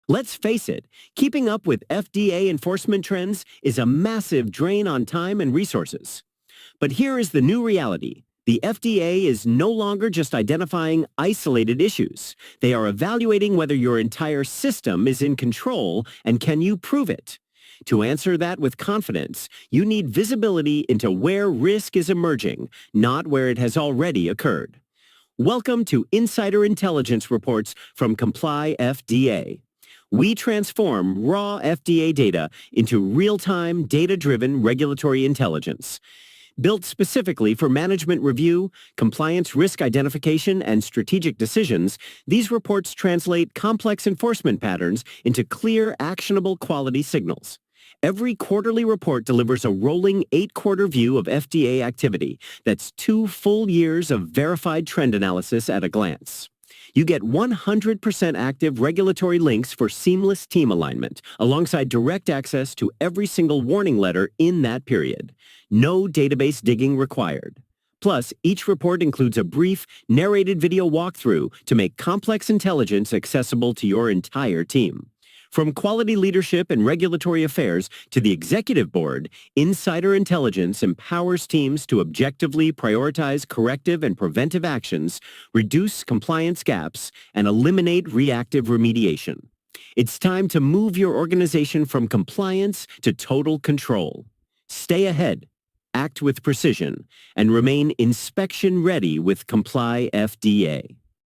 Let's face it, keeping up with FDA enforcement trends is a massive drain on time and resources. But here is the new reality. The FDA is no longer just identifying isolated issues. They are evaluating whether your entire system is in control and can you prove it. To answer that with confidence, you need visibility into where risk is emerging, not where it has already occurred. Welcome to Insider Intelligence Reports from Comply FDA. We transform raw FDA data into real-time, data-driven regulatory intelligence. Built specifically for management review, compliance risk identification, and strategic decisions, these reports translate complex enforcement patterns into clear, actionable quality signals. Every quarterly report delivers a rolling 8-quarter view of FDA activity. That's 2 full years of verified trend analysis at a glance. You get 100% active regulatory links for seamless team alignment, alongside direct access to every single warning letter in that period. No database digging required. Plus, each report includes a brief, narrated video walkthrough to make complex intelligence accessible to your entire team. From quality leadership and regulatory affairs to the executive board, Insider Intelligence empowers teams to objectively prioritize corrective and preventive actions, reduce compliance gaps, and eliminate reactive remediation. It's time to move your organization from compliance to total control. Stay ahead, act with precision, and remain inspection ready with Comply FDA.